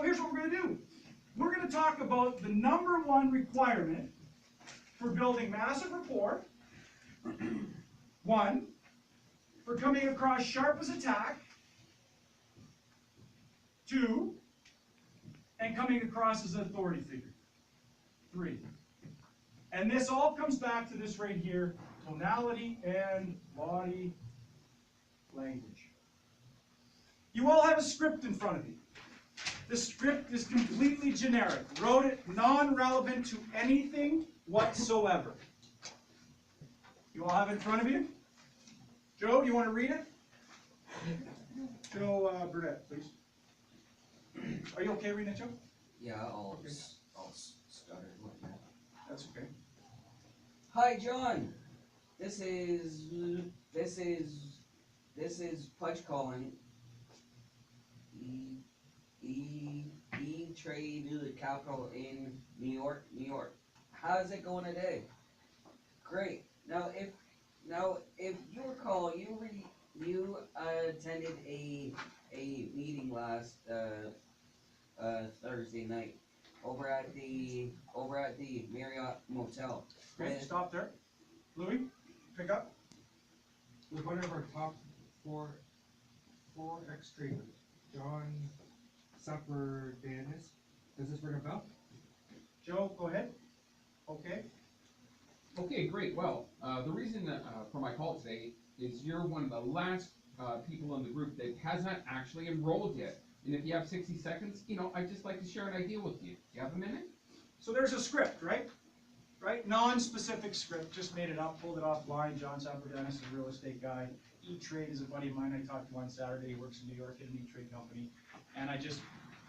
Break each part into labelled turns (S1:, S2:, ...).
S1: So here's what we're going to do. We're going to talk about the number one requirement for building massive rapport. One, for coming across sharp as a tack. Two, and coming across as an authority figure. Three. And this all comes back to this right here, tonality and body language. You all have a script in front of you. The script is completely generic. Wrote it non-relevant to anything whatsoever. You all have it in front of you? Joe, do you want to read it? Joe Burnett, please. Are you okay reading it, Joe?
S2: Yeah, I'll stutter and whatnot.
S1: That's okay.
S2: Hi, John. This is Pudge calling. Trade capital in New York. How's it going today? Great. Now, if you recall, you attended a meeting last Thursday night over at the Marriott Motel.
S1: Great, stop there. Louis, pick up.
S3: With one of our top four ex-traders, John Danis. Does this ring a bell?
S1: Joe, go ahead. Okay.
S4: Okay, great. Well, the reason for my call today is you're one of the last people in the group that has not actually enrolled yet. And if you have 60 seconds, I'd just like to share an idea with you. Do you have a minute?
S1: So there's a script, right? Right? Non-specific script. Just made it up, pulled it offline. John Saperdanis is a real estate guy. E-Trade is a buddy of mine I talked to on Saturday. He works in New York at an E-Trade company. And I just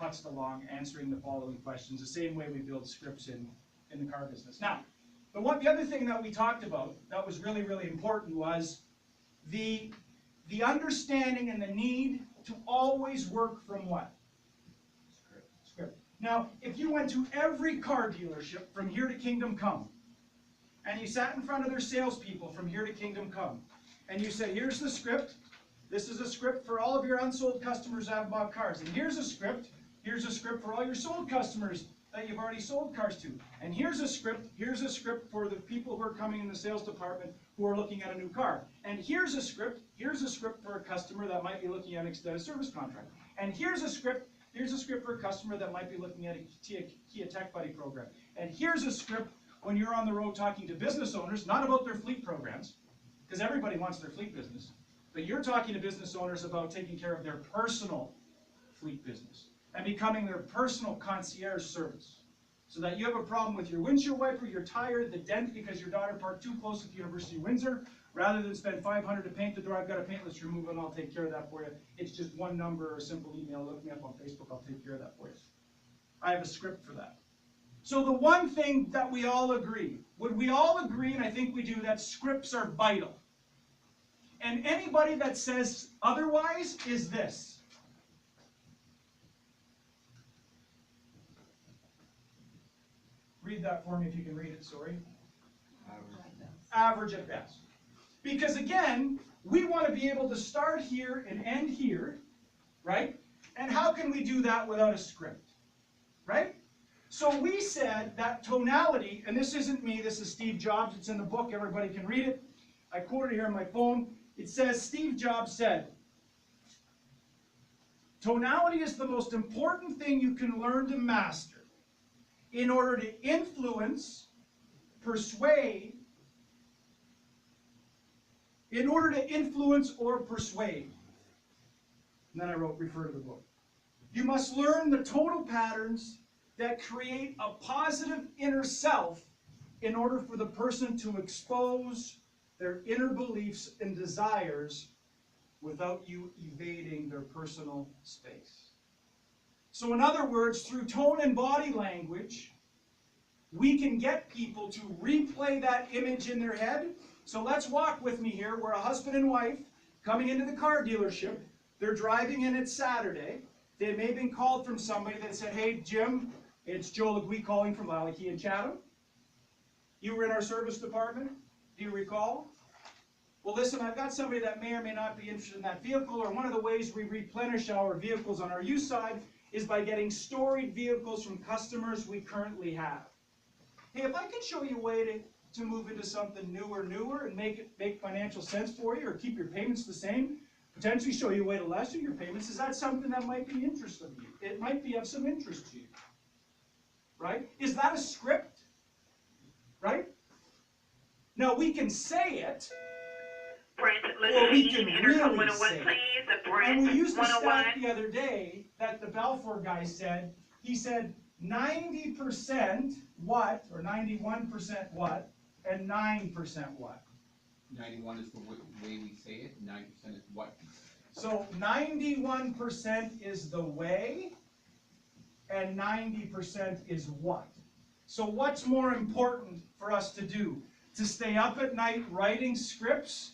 S1: putzed along answering the following questions, the same way we build scripts in the car business. Now, the other thing that we talked about that was really, really important was the understanding and the need to always work from what? Script. Now, if you went to every car dealership from here to Kingdom Come, and you sat in front of their salespeople from here to Kingdom Come, and you said, here's the script, this is a script for all of your unsold customers that have bought cars, and here's a script for all your sold customers that you've already sold cars to, and here's a script for the people who are coming in the sales department who are looking at a new car, and here's a script for a customer that might be looking at an extended service contract, and here's a script for a customer that might be looking at a Kia Tech Buddy program, and here's a script when you're on the road talking to business owners, not about their fleet programs, because everybody wants their fleet business, but you're talking to business owners about taking care of their personal fleet business and becoming their personal concierge service. So that you have a problem with your windshield wiper, your tire, the dent because your daughter parked too close at the University of Windsor, rather than spend $500 to paint the door, I've got a paintless removal and I'll take care of that for you. It's just one number or a simple email. Look me up on Facebook, I'll take care of that for you. I have a script for that. So the one thing that we all agree, would we all agree, and I think we do, that scripts are vital. And anybody that says otherwise is this. Read that for me if you can read it, sorry. Average at best. Because again, we want to be able to start here and end here, right? And how can we do that without a script, right? So we said that tonality, and this isn't me, this is Steve Jobs, it's in the book, everybody can read it. I quote it here on my phone. It says, Steve Jobs said, tonality is the most important thing you can learn to master in order to influence, persuade, or persuade. And then I wrote, refer to the book. You must learn the total patterns that create a positive inner self in order for the person to expose their inner beliefs and desires without you evading their personal space. So in other words, through tone and body language, we can get people to replay that image in their head. So let's walk with me here. We're a husband and wife coming into the car dealership. They're driving in, it's Saturday. They may have been called from somebody that said, hey, Jim, it's Joe Legui calling from Lally Kia in Chatham. You were in our service department. Do you recall? Well, listen, I've got somebody that may or may not be interested in that vehicle, or one of the ways we replenish our vehicles on our used side is by getting storied vehicles from customers we currently have. Hey, if I could show you a way to move into something newer and make financial sense for you, or keep your payments the same, potentially show you a way to lessen your payments, is that something that might be interesting to you? It might be of some interest to you. Right? Is that a script? Right? Now we can say it,
S5: Brent,
S1: or we
S5: listening,
S1: can
S5: intercom
S1: really
S5: 101,
S1: say it.
S5: please.
S1: And we
S5: Brent,
S1: used a stat
S5: 101.
S1: the other day that the Balfour guy said, he said 90% what, or 91% what, and 9% what.
S4: 91 is the way we say it, 9% is what we say.
S1: So 91% is the way, and 90% is what. So what's more important for us to do? To stay up at night writing scripts,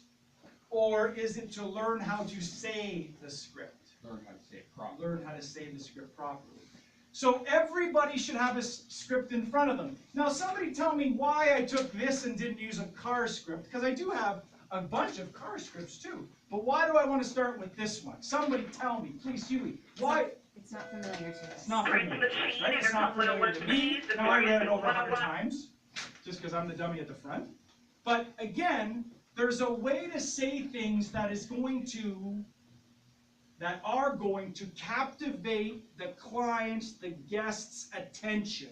S1: or is it to learn how to say the script?
S4: Learn how to say it properly.
S1: Learn how to say the script properly. So everybody should have a script in front of them. Now somebody tell me why I took this and didn't use a car script, because I do have a bunch of car scripts too. But why do I want to start with this one? Somebody tell me, please, Huey. Why?
S6: It's not familiar to us.
S1: It's not
S5: Brent,
S1: familiar,
S5: listening,
S1: right? It's not
S5: intercom
S1: familiar
S5: 101,
S1: to me.
S5: please.
S1: Now I read it over
S5: Brent,
S1: 100 times, just because I'm the dummy at the front. But again, there's a way to say things that are going to captivate the client's, the guest's attention.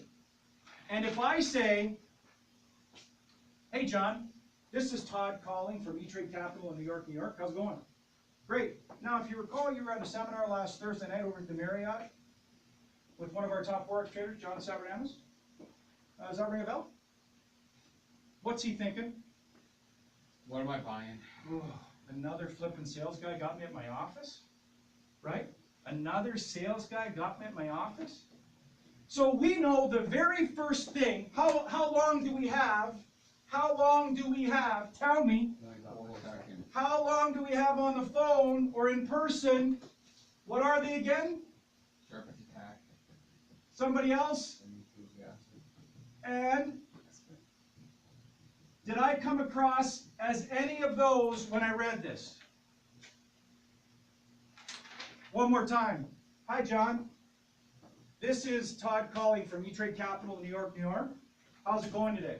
S1: And if I say, hey John, this is Todd calling from E-Trade Capital in New York, New York. How's it going? Great. Now, if you recall, you were at a seminar last Thursday night over at the Marriott with one of our top Forex traders, John Saberdanis. Does that ring a bell? What's he thinking?
S4: What am I buying?
S1: Oh, another flippin' sales guy got me at my office? Right? Another sales guy got me at my office? So we know the very first thing, how long do we have? How long do we have? Tell me.
S4: 4 seconds.
S1: How long do we have on the phone or in person? What are they again?
S4: Sharp attack.
S1: Somebody else? And did I come across as any of those when I read this? One more time. Hi, John. This is Todd calling from E-Trade Capital in New York, New York. How's it going today?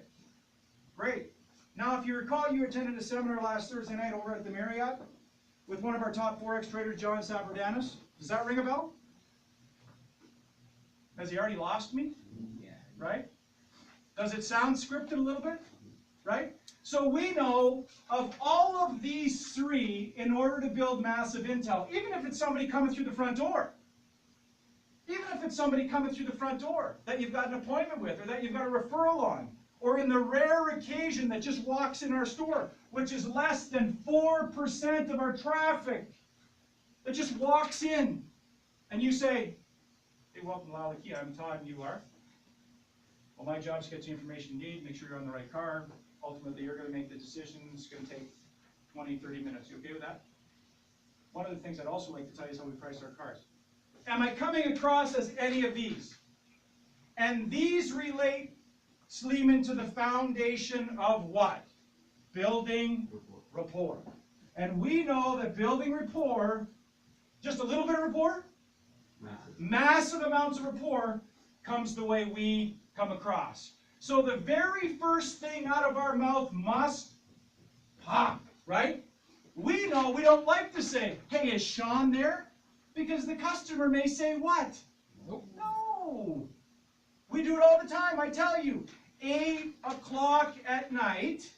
S1: Great. Now, if you recall, you attended a seminar last Thursday night over at the Marriott with one of our top Forex traders, John Saberdanis. Does that ring a bell? Has he already lost me?
S2: Yeah.
S1: Right? Does it sound scripted a little bit? Right? So we know of all of these three in order to build massive intel, even if it's somebody coming through the front door. Even if it's somebody coming through the front door that you've got an appointment with or that you've got a referral on, or in the rare occasion that just walks in our store, which is less than 4% of our traffic, that just walks in, and you say, hey, welcome to Lally Kia, I'm Todd, and you are? Well, my job is to get you information you need, make sure you're on the right car. Ultimately, you're going to make the decision. It's going to take 20, 30 minutes. You okay with that? One of the things I'd also like to tell you is how we price our cars. Am I coming across as any of these? And these relate, Sleeman, to the foundation of what? Building rapport. And we know that building rapport, just a little bit of rapport, massive amounts of rapport, comes the way we come across. So the very first thing out of our mouth must pop, right? We know we don't like to say, hey, is Sean there? Because the customer may say what?
S4: Nope.
S1: No. We do it all the time, I tell you. 8 o'clock at night,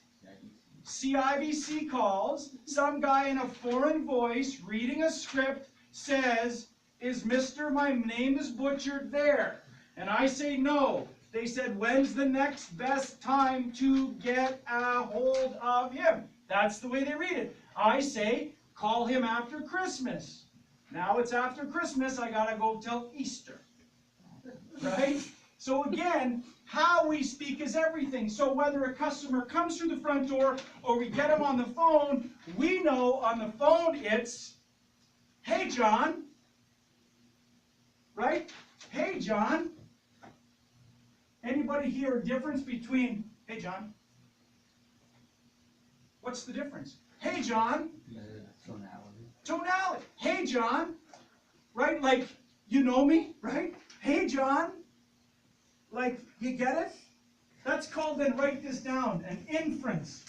S1: CIBC calls, some guy in a foreign voice reading a script says, is Mr. My name is butchered there? And I say no. They said, when's the next best time to get a hold of him? That's the way they read it. I say, call him after Christmas. Now it's after Christmas, I gotta go till Easter. Right? So again, how we speak is everything. So whether a customer comes through the front door or we get him on the phone, we know on the phone it's, hey John. Right? Hey John. Anybody hear a difference between, hey John? What's the difference? Hey John.
S2: Tonality.
S1: Tonality. Hey John. Right? Like you know me, right? Hey, John. Like, you get it? That's called, then write this down, an inference.